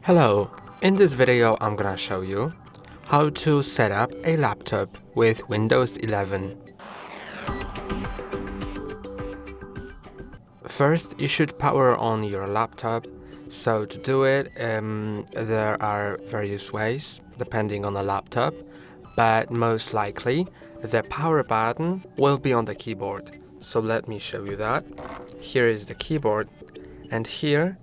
Hello, in this video I'm gonna show you how to set up a laptop with Windows 11. First, you should power on your laptop. So to do it, there are various ways depending on the laptop, but most likely the power button will be on the keyboard. So let me show you that. Here is the keyboard, and here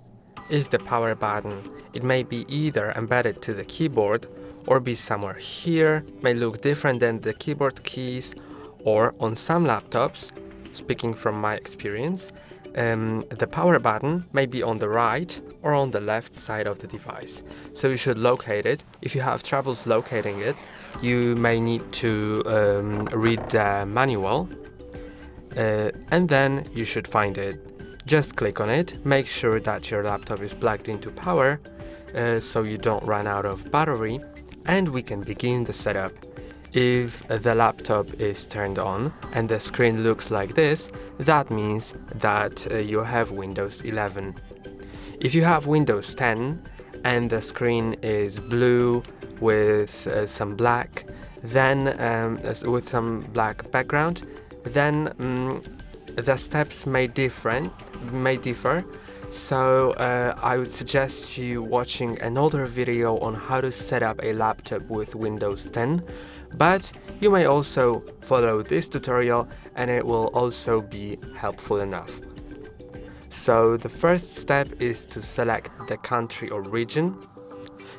is the power button. It may be either embedded to the keyboard or be somewhere here, may look different than the keyboard keys, or on some laptops, speaking from my experience, the power button may be on the right or on the left side of the device. So you should locate it. If you have troubles locating it, you may need to read the manual, and then you should find it. Just click on it, make sure that your laptop is plugged into power so you don't run out of battery, and we can begin the setup. If the laptop is turned on and the screen looks like this, that means that you have Windows 11. If you have Windows 10 and the screen is blue with some black, then with some black background, then the steps may differ. So I would suggest you watching an older video on how to set up a laptop with Windows 10, but you may also follow this tutorial and it will also be helpful enough. So the first step is to select the country or region.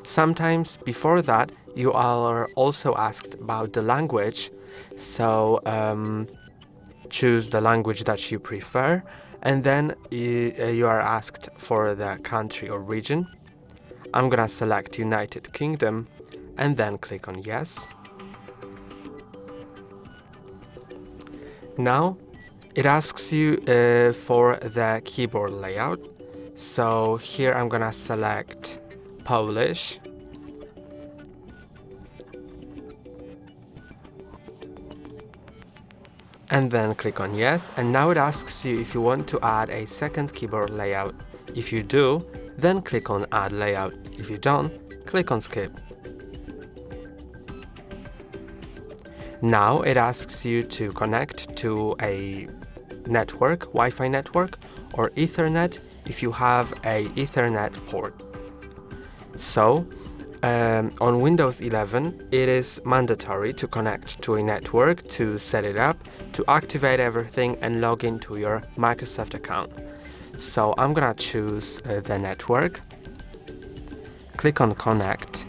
Sometimes before that you are also asked about the language, so choose the language that you prefer, and then you are asked for the country or region. I'm gonna select United Kingdom and then click on yes. Now it asks you for the keyboard layout. So here I'm gonna select Polish. And then click on yes, and now it asks you if you want to add a second keyboard layout. If you do, then click on add layout. If you don't, click on skip. Now it asks you to connect to a network, Wi-Fi network, or Ethernet if you have a Ethernet port. So on Windows 11, it is mandatory to connect to a network to set it up, to activate everything and log into your Microsoft account. So I'm gonna choose the network, click on connect,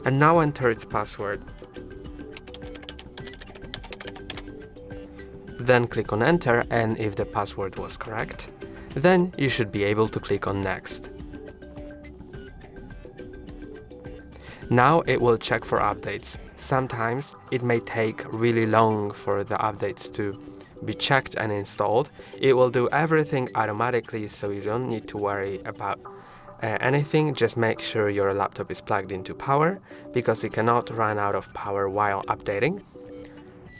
and now enter its password. Then click on enter, and if the password was correct, then you should be able to click on next. Now it will check for updates. Sometimes it may take really long for the updates to be checked and installed. It will do everything automatically, so you don't need to worry about anything. Just make sure your laptop is plugged into power, because it cannot run out of power while updating.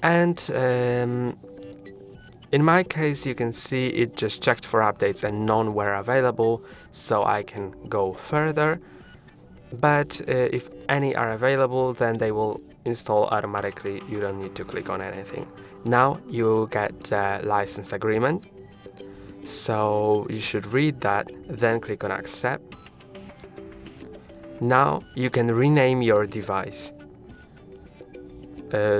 And in my case, you can see it just checked for updates and none were available, so I can go further. But if any are available, then they will install automatically. You don't need to click on anything. Now you get the license agreement, so you should read that, then click on accept. Now you can rename your device.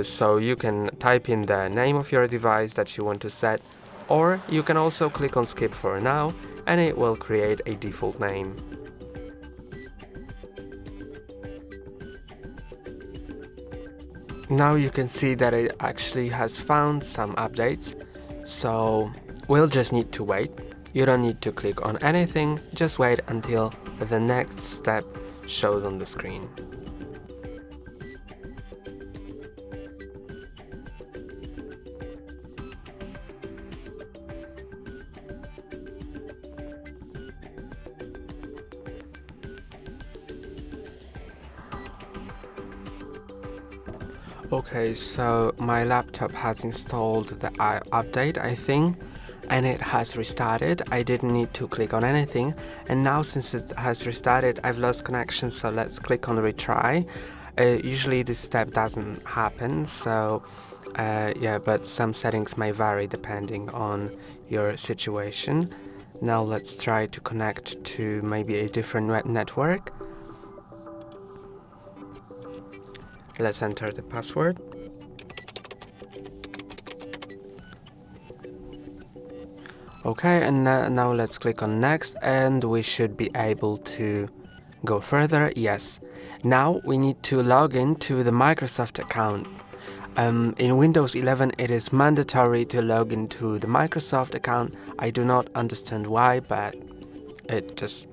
So you can type in the name of your device that you want to set, or you can also click on skip for now and it will create a default name. Now you can see that it actually has found some updates, so we'll just need to wait. You don't need to click on anything, just wait until the next step shows on the screen. Okay, so my laptop has installed the update, I think. and it has restarted. I didn't need to click on anything, and now since it has restarted, I've lost connection, so let's click on retry. Usually this step doesn't happen, so yeah, but some settings may vary depending on your situation. Now let's try to connect to maybe a different network. Let's enter the password. Okay, and now let's click on next, and we should be able to go further. Yes. Now we need to log in to the Microsoft account. In Windows 11 it is mandatory to log into the Microsoft account. I do not understand why, but it just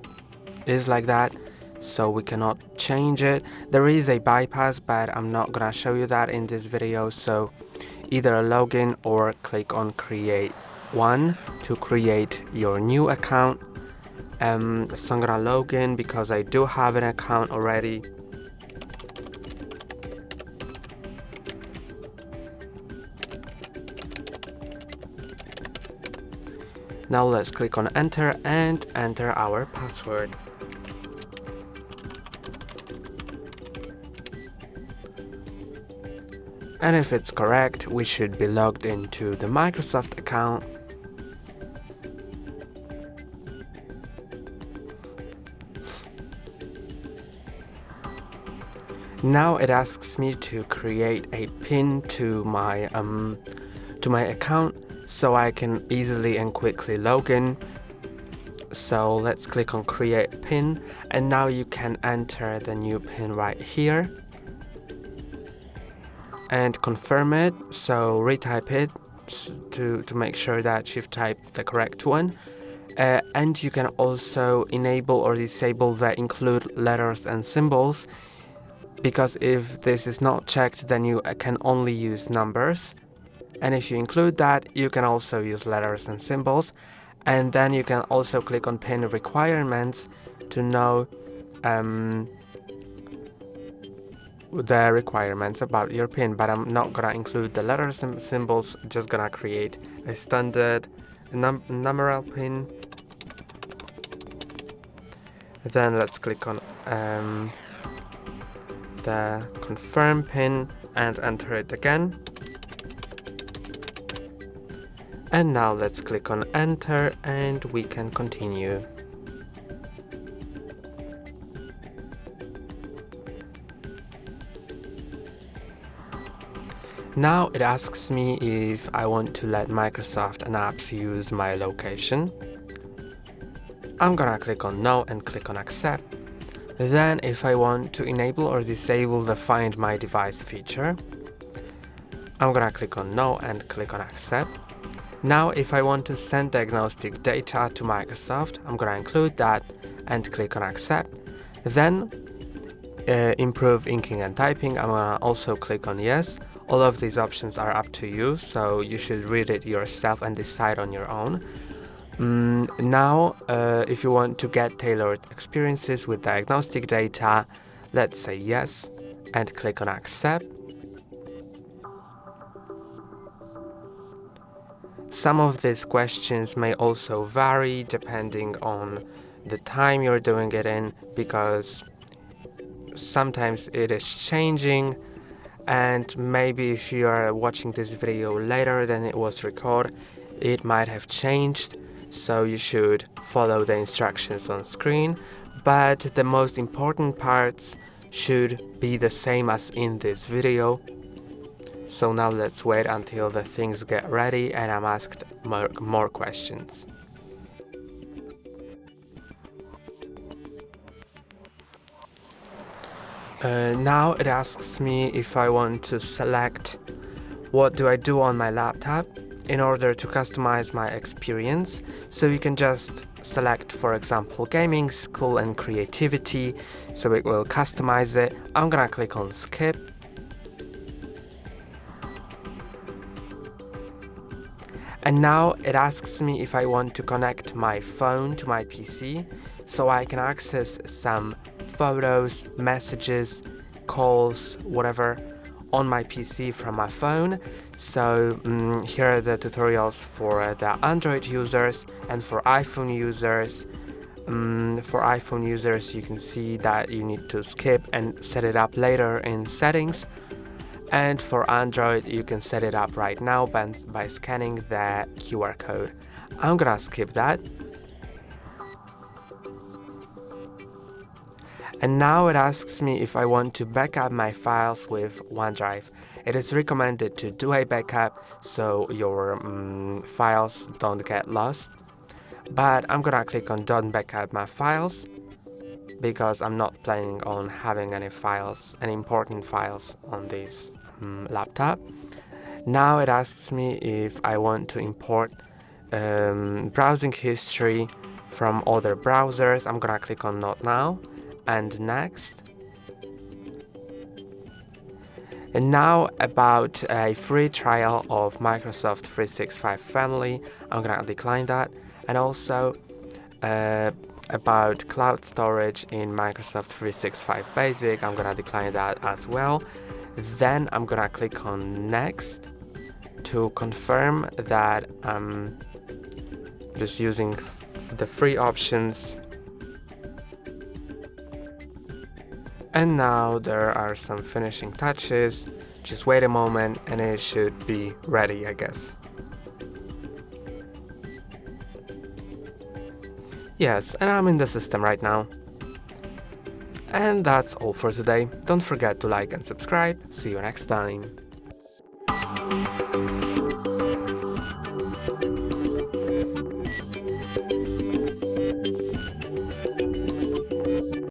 is like that, so we cannot change it. There is a bypass, but I'm not gonna show you that in this video, so either log in or click on create one to create your new account. So I'm gonna log in because I do have an account already. Now let's click on enter and enter our password. And if it's correct, we should be logged into the Microsoft account. Now it asks me to create a PIN to my account so I can easily and quickly log in. So let's click on create PIN, and now you can enter the new PIN right here and confirm it. So retype it to make sure that you've typed the correct one. And you can also enable or disable the include letters and symbols, because if this is not checked, then you can only use numbers. And if you include that, you can also use letters and symbols. And then you can also click on PIN requirements to know the requirements about your PIN, but I'm not gonna include the letters and symbols, just gonna create a standard numeral PIN. Then let's click on the confirm PIN and enter it again. And now let's click on enter and we can continue. Now it asks me if I want to let Microsoft and apps use my location. I'm gonna click on no and click on accept. Then if I want to enable or disable the Find My Device feature, I'm gonna click on no and click on accept. Now if I want to send diagnostic data to Microsoft, I'm gonna include that and click on accept. Then improve inking and typing, I'm gonna also click on yes. All of these options are up to you, so you should read it yourself and decide on your own. Now, if you want to get tailored experiences with diagnostic data, let's say yes and click on accept. Some of these questions may also vary depending on the time you're doing it in, because sometimes it is changing, and maybe if you are watching this video later than it was recorded, it might have changed. So you should follow the instructions on screen, but the most important parts should be the same as in this video. So now let's wait until the things get ready and I'm asked more questions. Now it asks me if I want to select what do I do on my laptop in order to customize my experience. So you can just select, for example, gaming, school and creativity, so it will customize it. I'm gonna click on skip. And now it asks me if I want to connect my phone to my PC so I can access some photos, messages, calls, whatever on my PC from my phone. So here are the tutorials for the Android users and for iPhone users. For iPhone users, you can see that you need to skip and set it up later in settings. And for Android, you can set it up right now by scanning the QR code. I'm gonna skip that. And now it asks me if I want to backup my files with OneDrive. It is recommended to do a backup so your files don't get lost. But I'm gonna click on Don't Backup My Files because I'm not planning on having any important files on this laptop. Now it asks me if I want to import browsing history from other browsers. I'm gonna click on Not Now and Next. And now about a free trial of Microsoft 365 Family, I'm gonna decline that. And also about cloud storage in Microsoft 365 Basic, I'm gonna decline that as well. Then I'm gonna click on Next to confirm that I'm just using the free options. And now there are some finishing touches. Just wait a moment and it should be ready, I guess. Yes, and I'm in the system right now. And that's all for today. Don't forget to like and subscribe. See you next time.